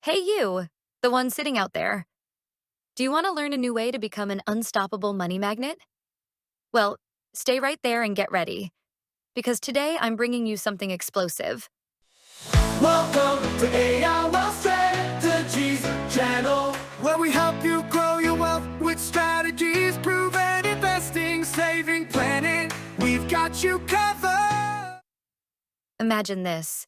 Hey, you, the one sitting out there. Do you want to learn a new way to become an unstoppable money magnet? Well, stay right there and get ready, because today I'm bringing you something explosive. Welcome to AI Wealth Strategies channel, where we help you grow your wealth with strategies, proven investing, saving, planning. We've got you covered. Imagine this.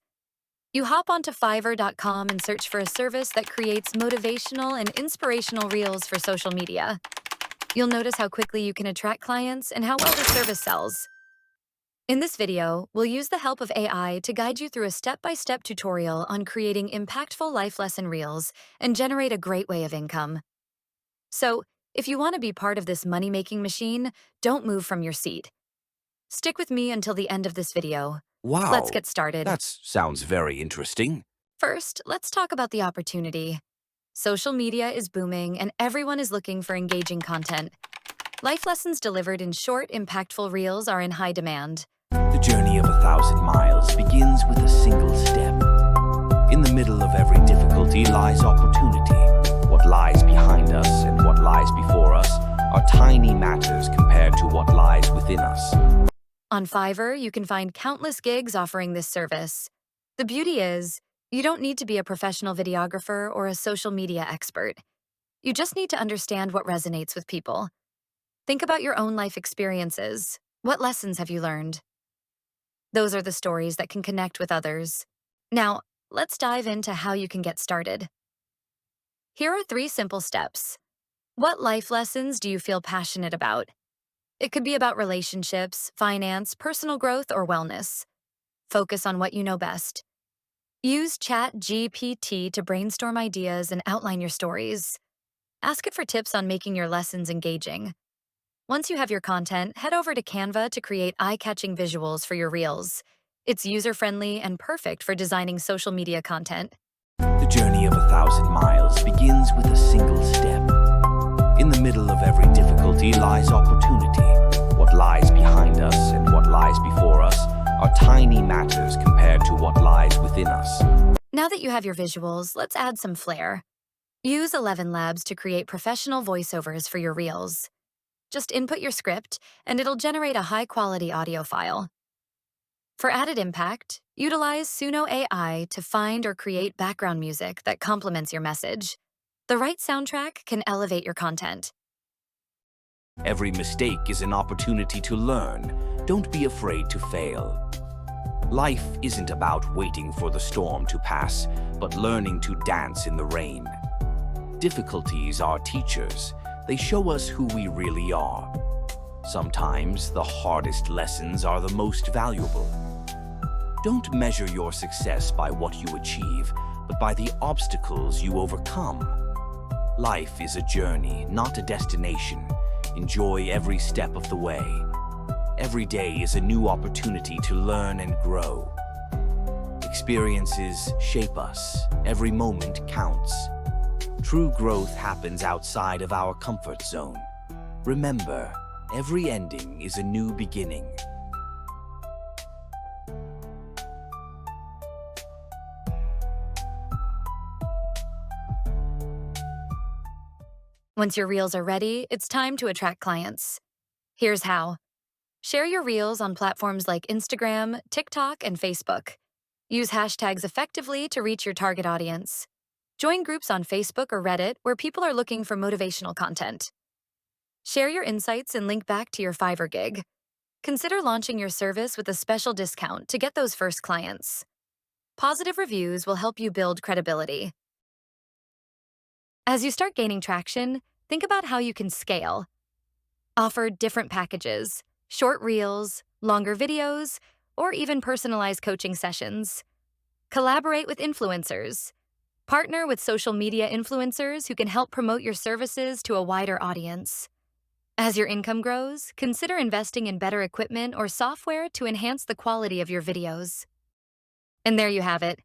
You hop onto Fiverr.com and search for a service that creates motivational and inspirational reels for social media. You'll notice how quickly you can attract clients and how well the service sells. In this video, we'll use the help of AI to guide you through a step-by-step tutorial on creating impactful life lesson reels and generate a great way of income. So, if you want to be part of this money-making machine, don't move from your seat. Stick with me until the end of this video. Let's Wow, get started. that sounds very interesting. First, let's talk about the opportunity. Social media is booming and everyone is looking for engaging content. Life lessons delivered in short, impactful reels are in high demand. The journey of 1,000 miles begins with a single step. In the middle of every difficulty lies opportunity. What lies behind us and what lies before us are tiny matters compared to what lies within us. On Fiverr, you can find countless gigs offering this service. The beauty is, you don't need to be a professional videographer or a social media expert. You just need to understand what resonates with people. Think about your own life experiences. What lessons have you learned? Those are the stories that can connect with others. Now, let's dive into how you can get started. Here are 3 simple steps. What life lessons do you feel passionate about? It could be about relationships, finance, personal growth, or wellness. Focus on what you know best. Use ChatGPT to brainstorm ideas and outline your stories. Ask it for tips on making your lessons engaging. Once you have your content, head over to Canva to create eye-catching visuals for your reels. It's user-friendly and perfect for designing social media content. The journey of 1,000 miles begins with a single step. In the middle of every difficulty lies opportunity. What lies behind us and what lies before us are tiny matters compared to what lies within us. Now that you have your visuals, let's add some flair. Use 11 Labs to create professional voiceovers for your reels. Just input your script, and it'll generate a high-quality audio file. For added impact, utilize Suno AI to find or create background music that complements your message. The right soundtrack can elevate your content. Every mistake is an opportunity to learn. Don't be afraid to fail. Life isn't about waiting for the storm to pass, but learning to dance in the rain. Difficulties are teachers. They show us who we really are. Sometimes the hardest lessons are the most valuable. Don't measure your success by what you achieve, but by the obstacles you overcome. Life is a journey, not a destination. Enjoy every step of the way. Every day is a new opportunity to learn and grow. Experiences shape us. Every moment counts. True growth happens outside of our comfort zone. Remember, every ending is a new beginning. Once your reels are ready, it's time to attract clients. Here's how. Share your reels on platforms like Instagram, TikTok, and Facebook. Use hashtags effectively to reach your target audience. Join groups on Facebook or Reddit where people are looking for motivational content. Share your insights and link back to your Fiverr gig. Consider launching your service with a special discount to get those first clients. Positive reviews will help you build credibility. As you start gaining traction, think about how you can scale. Offer different packages, short reels, longer videos, or even personalized coaching sessions. Collaborate with influencers. Partner with social media influencers who can help promote your services to a wider audience. As your income grows, consider investing in better equipment or software to enhance the quality of your videos. And there you have it.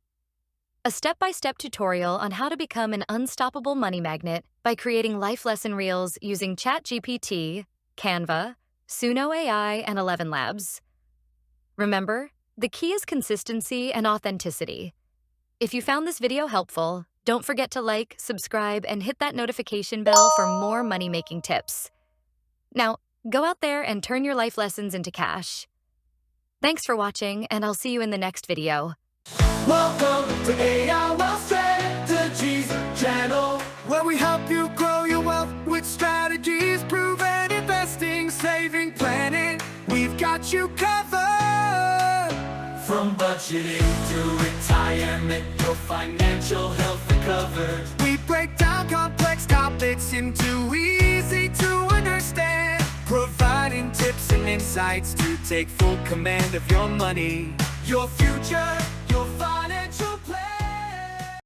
A step-by-step tutorial on how to become an unstoppable money magnet by creating life lesson reels using ChatGPT, Canva, Suno AI, and 11 Labs. Remember, the key is consistency and authenticity. If you found this video helpful, Don't forget to like, subscribe, and hit that notification bell for more money-making tips. Now, go out there and turn your life lessons into cash. Thanks for watching, and I'll see you in the next video. Welcome to AI Wealth Strategies channel, where we help you grow your wealth with strategies, proven investing, saving, planning. We've got you covered. From budgeting to retirement, your financial health recovered. We break down complex topics into easy to understand, providing tips and insights to take full command of your money, your future, your financial